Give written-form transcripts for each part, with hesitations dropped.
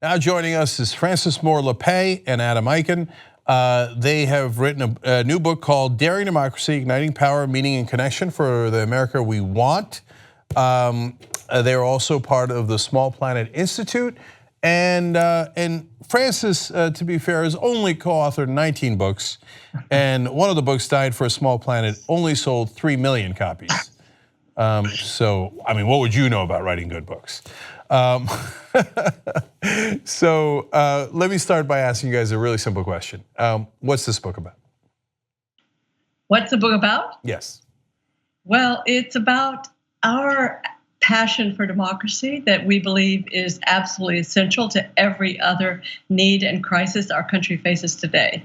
Now joining us is Francis Moore Lappé and Adam Eichen. They have written a new book called Daring Democracy, Igniting Power, Meaning and Connection for the America We Want. They're also part of the Small Planet Institute. And Francis, to be fair, has only co-authored 19 books. And one of the books, Died for a Small Planet, only sold 3 million copies. So, I mean, what would you know about writing good books? So let me start by asking you guys a really simple question. What's this book about? What's the book about? Yes. Well, it's about our passion for democracy that we believe is absolutely essential to every other need and crisis our country faces today.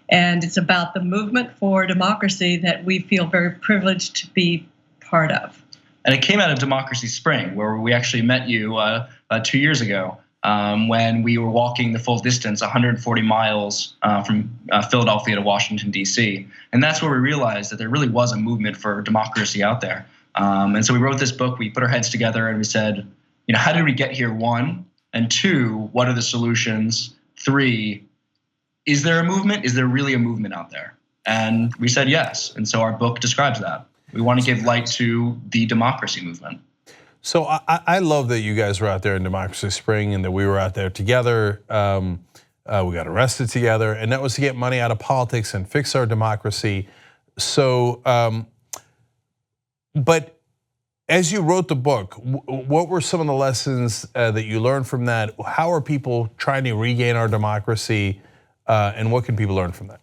And it's about the movement for democracy that we feel very privileged to be part of. And it came out of Democracy Spring, where we actually met you 2 years ago when we were walking the full distance, 140 miles from Philadelphia to Washington, D.C. And that's where we realized that there really was a movement for democracy out there. And so we wrote this book, we put our heads together and we said, how did we get here, one? And two, what are the solutions? Three, is there a movement? Is there really a movement out there? And we said yes. And so our book describes that. We want to give light to the democracy movement. So I love that you guys were out there in Democracy Spring and that we were out there together. We got arrested together, and that was to get money out of politics and fix our democracy. So, but as you wrote the book, what were some of the lessons that you learned from that? How are people trying to regain our democracy, and what can people learn from that?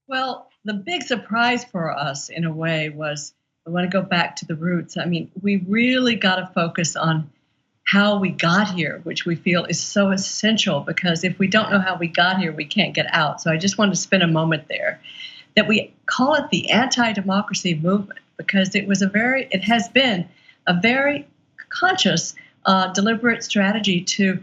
Well, the big surprise for us, in a way, was I want to go back to the roots. I mean, we really got to focus on how we got here, which we feel is so essential, because if we don't know how we got here, we can't get out. So I just wanted to spend a moment there, that we call it the anti-democracy movement, because it has been a very conscious, deliberate strategy to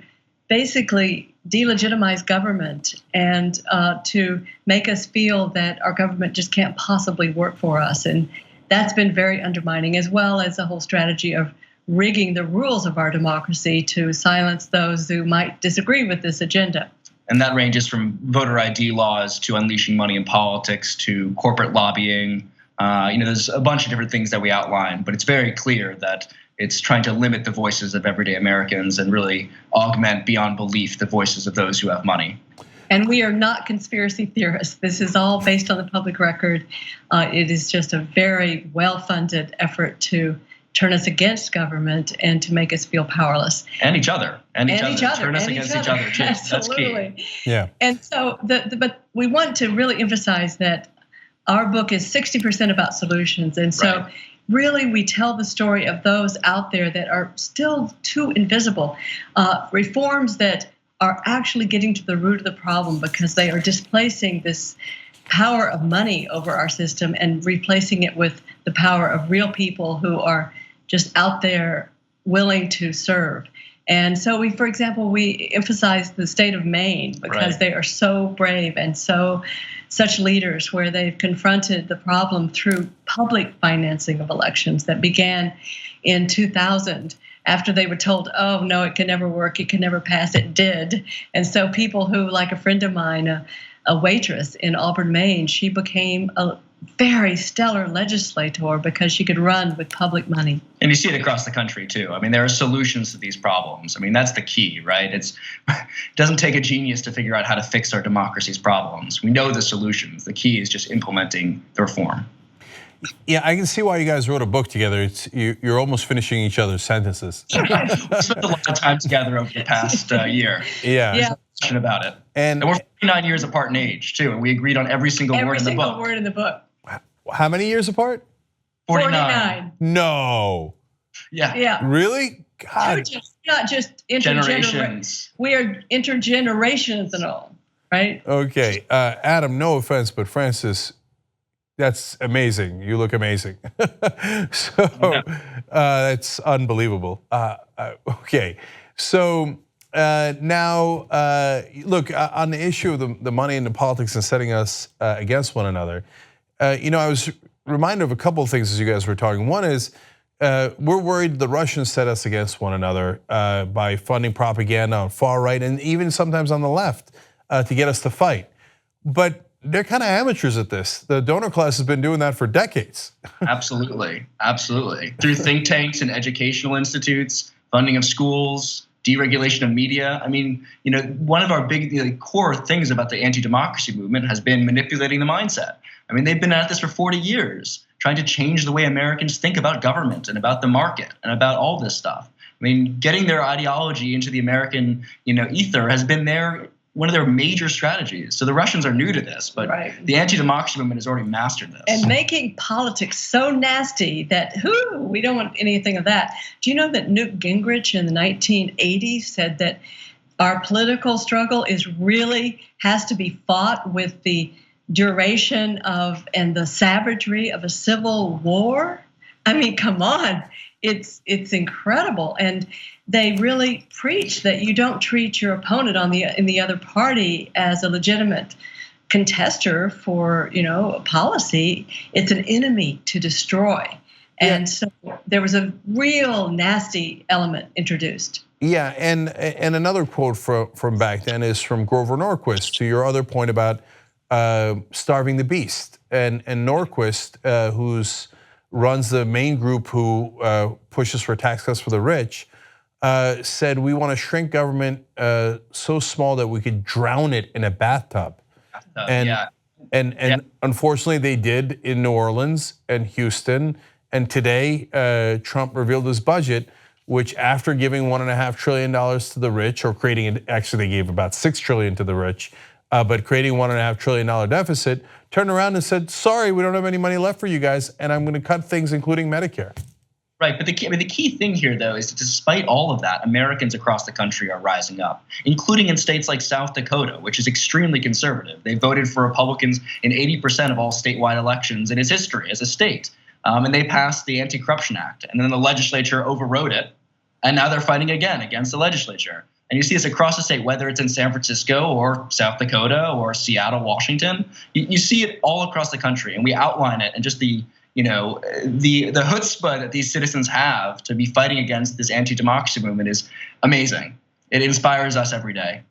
basically delegitimize government and to make us feel that our government just can't possibly work for us. And that's been very undermining, as well as the whole strategy of rigging the rules of our democracy to silence those who might disagree with this agenda. And that ranges from voter ID laws to unleashing money in politics to corporate lobbying. There's a bunch of different things that we outline, but it's very clear that it's trying to limit the voices of everyday Americans and really augment beyond belief the voices of those who have money. And we are not conspiracy theorists. This is all based on the public record. It is just a very well-funded effort to turn us against government and to make us feel powerless. And each other. Turn us against each other too. Absolutely. That's key. Yeah. And so, but we want to really emphasize that our book is 60% about solutions. And so really we tell the story of those out there that are still too invisible. Reforms that are actually getting to the root of the problem, because they are displacing this power of money over our system and replacing it with the power of real people who are just out there willing to serve. And so for example, we emphasize the state of Maine, because they are so brave and such leaders, where they've confronted the problem through public financing of elections that began in 2000. After they were told, oh no, it can never work, it can never pass, it did. And so people who, like a friend of mine, a waitress in Auburn, Maine, she became a very stellar legislator because she could run with public money. And you see it across the country too. I mean, there are solutions to these problems. I mean, that's the key, right? It doesn't take a genius to figure out how to fix our democracy's problems. We know the solutions. The key is just implementing the reform. Yeah, I can see why you guys wrote a book together. You're almost finishing each other's sentences. We spent a lot of time together over the past year. Yeah. There's no question about it. And we're 49 years apart in age too, and we agreed on every single word in the book. Every single word in the book. How many years apart? 49. No. Yeah. Really? God. Not just generations. We are intergenerational, right? Okay, Adam, no offense, but Francis, that's amazing. You look amazing. So that's unbelievable. Okay, so now look, on the issue of the money and the politics and setting us against one another, I was reminded of a couple of things as you guys were talking. One is we're worried the Russians set us against one another by funding propaganda on far right and even sometimes on the left to get us to fight. But they're kind of amateurs at this. The donor class has been doing that for decades. Absolutely, absolutely. Through think tanks and educational institutes, funding of schools, deregulation of media. I mean, one of our big core things about the anti-democracy movement has been manipulating the mindset. I mean, they've been at this for 40 years, trying to change the way Americans think about government and about the market and about all this stuff. I mean, getting their ideology into the American, ether has been one of their major strategies. So the Russians are new to this, but the anti-democracy movement has already mastered this. And making politics so nasty that we don't want anything of that. Do you know that Newt Gingrich in the 1980s said that our political struggle has to be fought with the duration of and the savagery of a civil war? I mean, come on. It's incredible. And they really preach that you don't treat your opponent in the other party as a legitimate contester for, a policy. It's an enemy to destroy. And so there was a real nasty element introduced. Yeah, and another quote from back then is from Grover Norquist, to your other point about starving the beast. And Norquist, who's runs the main group who pushes for tax cuts for the rich, said we want to shrink government so small that we could drown it in a bathtub. And unfortunately they did in New Orleans and Houston. And today Trump revealed his budget, which after giving $1.5 trillion to the rich, or creating it, actually they gave about $6 trillion to the rich, but creating $1.5 trillion deficit, turned around and said, sorry, we don't have any money left for you guys, and I'm gonna cut things, including Medicare. Right, but the key thing here, though, is that despite all of that, Americans across the country are rising up, including in states like South Dakota, which is extremely conservative. They voted for Republicans in 80% of all statewide elections in its history as a state. And they passed the Anti-Corruption Act, and then the legislature overrode it, and now they're fighting again against the legislature. And you see this across the state, whether it's in San Francisco or South Dakota or Seattle, Washington. You see it all across the country, and we outline it, and just the chutzpah that these citizens have to be fighting against this anti-democracy movement is amazing. It inspires us every day.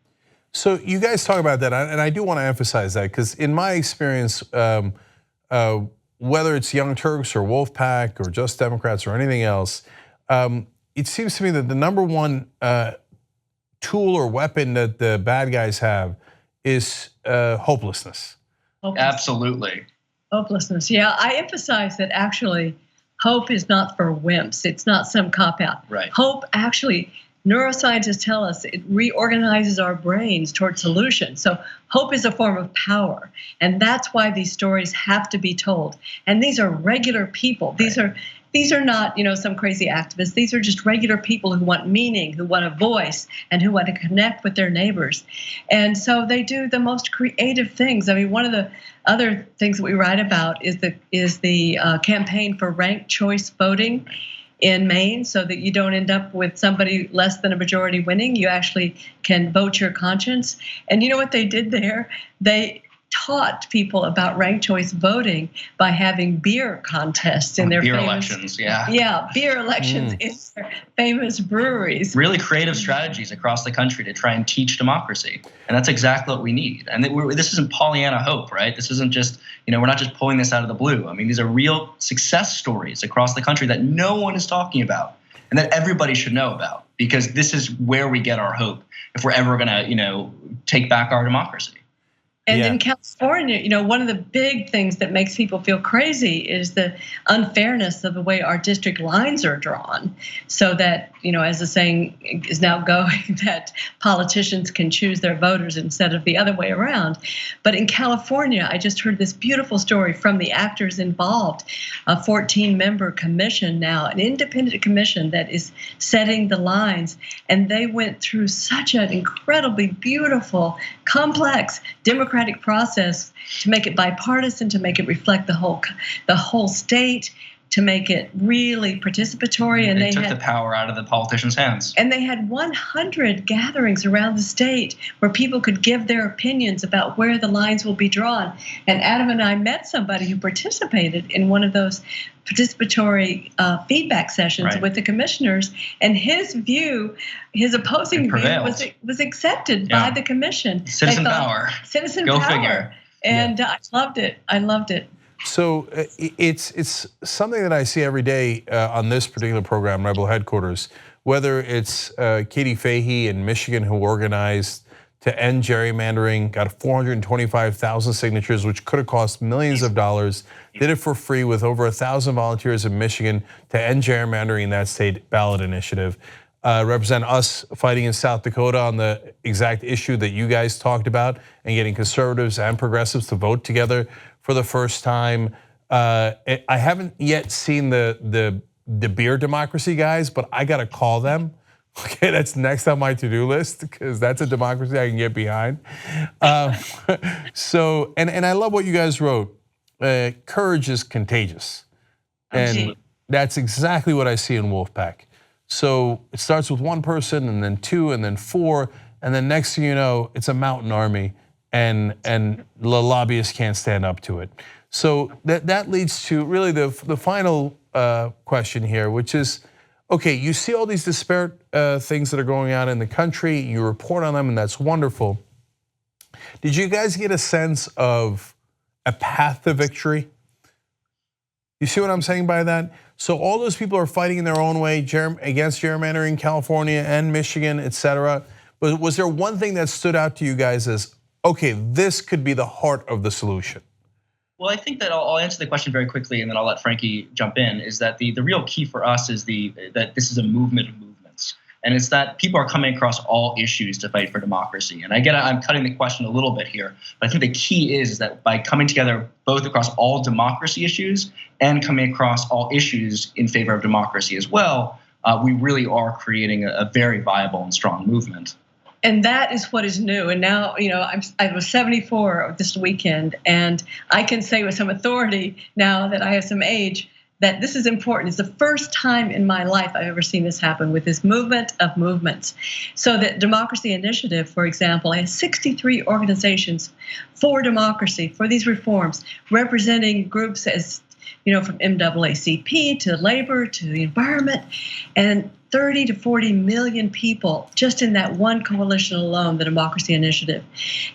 So you guys talk about that, and I do want to emphasize that, because in my experience, whether it's Young Turks or Wolfpack or Just Democrats or anything else, it seems to me that the number one tool or weapon that the bad guys have is hopelessness. Absolutely. Hopelessness. Yeah, I emphasize that actually hope is not for wimps. It's not some cop-out. Right. Hope actually, neuroscientists tell us, it reorganizes our brains toward solutions. So hope is a form of power. And that's why these stories have to be told. And these are regular people. These are not, some crazy activists. These are just regular people who want meaning, who want a voice, and who want to connect with their neighbors. And so they do the most creative things. I mean, one of the other things that we write about is the campaign for ranked choice voting in Maine, so that you don't end up with somebody less than a majority winning. You actually can vote your conscience. And you know what they did there? They taught people about ranked choice voting by having beer contests in their beer famous elections. beer elections in their famous breweries. Really creative strategies across the country to try and teach democracy, and that's exactly what we need. And this isn't Pollyanna hope, right? This isn't just, we're not just pulling this out of the blue. I mean, these are real success stories across the country that no one is talking about, and that everybody should know about, because this is where we get our hope if we're ever going to, take back our democracy. And in California, one of the big things that makes people feel crazy is the unfairness of the way our district lines are drawn, so that, as the saying is now going, that politicians can choose their voters instead of the other way around. But in California, I just heard this beautiful story from the actors involved, a 14-member commission now, an independent commission that is setting the lines. And they went through such an incredibly beautiful, complex democratic process to make it bipartisan, to make it reflect the whole state. to make it really participatory. And they took the power out of the politicians' hands. And they had 100 gatherings around the state where people could give their opinions about where the lines will be drawn. And Adam and I met somebody who participated in one of those participatory feedback sessions with the commissioners, and his view, his opposing view, was accepted by the commission. Citizen power. Citizen Go power. Figure. And I loved it. I loved it. So it's something that I see every day on this particular program, Rebel Headquarters, whether it's Katie Fahey in Michigan who organized to end gerrymandering, got 425,000 signatures, which could have cost millions of dollars, did it for free with over 1,000 volunteers in Michigan to end gerrymandering in that state ballot initiative. Represent us fighting in South Dakota on the exact issue that you guys talked about and getting conservatives and progressives to vote together for the first time. I haven't yet seen the beer democracy guys, but I gotta call them. Okay, that's next on my to-do list because that's a democracy I can get behind. So, and I love what you guys wrote. Courage is contagious, and that's exactly what I see in Wolfpack. So it starts with one person, and then two, and then four, and then next thing you know, it's a mountain army, and the lobbyists can't stand up to it. So that leads to really the final question here, which is, okay, you see all these disparate things that are going on in the country, you report on them, and that's wonderful. Did you guys get a sense of a path to victory? You see what I'm saying by that? So all those people are fighting in their own way against gerrymandering in California and Michigan, et cetera. But was there one thing that stood out to you guys as, okay, this could be the heart of the solution? Well, I think that I'll answer the question very quickly, and then I'll let Frankie jump in. Is that the real key for us is that this is a movement of movements, and it's that people are coming across all issues to fight for democracy. And again, I'm cutting the question a little bit here, but I think the key is that by coming together both across all democracy issues and coming across all issues in favor of democracy as well, we really are creating a very viable and strong movement. And that is what is new. And now, I was 74 this weekend, and I can say with some authority now that I have some age that this is important. It's the first time in my life I've ever seen this happen with this movement of movements. So that Democracy Initiative, for example, has 63 organizations for democracy, for these reforms, representing groups as, from NAACP to labor to the environment, and 30 to 40 million people just in that one coalition alone, the Democracy Initiative.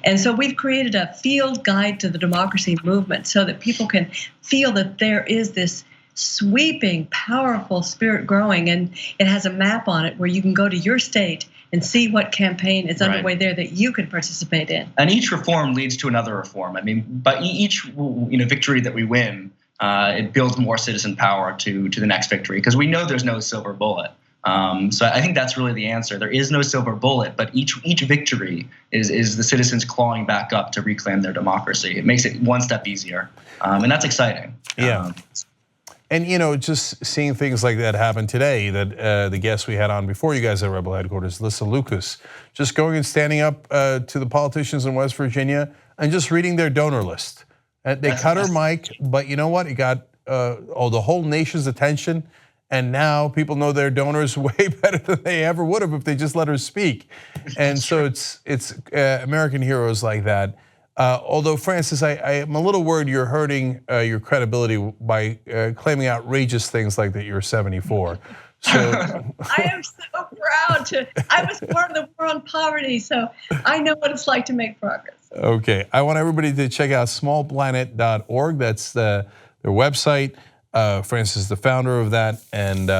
And so we've created a field guide to the democracy movement so that people can feel that there is this sweeping, powerful spirit growing, and it has a map on it where you can go to your state and see what campaign is underway there that you can participate in. And each reform leads to another reform. I mean, but each victory that we win, it builds more citizen power to the next victory, because we know there's no silver bullet. So I think that's really the answer. There is no silver bullet, but each victory is the citizens clawing back up to reclaim their democracy. It makes it one step easier, and that's exciting. Yeah. And just seeing things like that happen today, that the guest we had on before you guys at Rebel Headquarters, Lissa Lucas, just going and standing up to the politicians in West Virginia and just reading their donor list. They cut her mic, but you know what? It got the whole nation's attention. And now people know their donors way better than they ever would have if they just let her speak. And so it's American heroes like that. Although, Francis, I am a little worried you're hurting your credibility by claiming outrageous things like that you're 74. So I am so proud I was part of the war on poverty, so I know what it's like to make progress. Okay, I want everybody to check out smallplanet.org. That's their website. Francis is the founder of that, and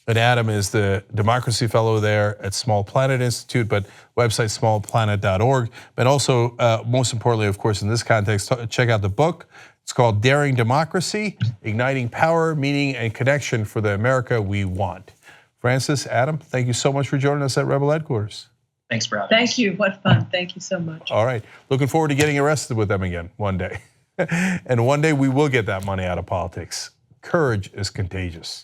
Adam is the democracy fellow there at Small Planet Institute, but website smallplanet.org. But also, most importantly, of course, in this context, check out the book. It's called Daring Democracy, Igniting Power, Meaning, and Connection for the America We Want. Francis, Adam, thank you so much for joining us at Rebel Headquarters. Thanks for having us. Thank you, what fun, thank you so much. All right, looking forward to getting arrested with them again one day. And one day we will get that money out of politics. Courage is contagious.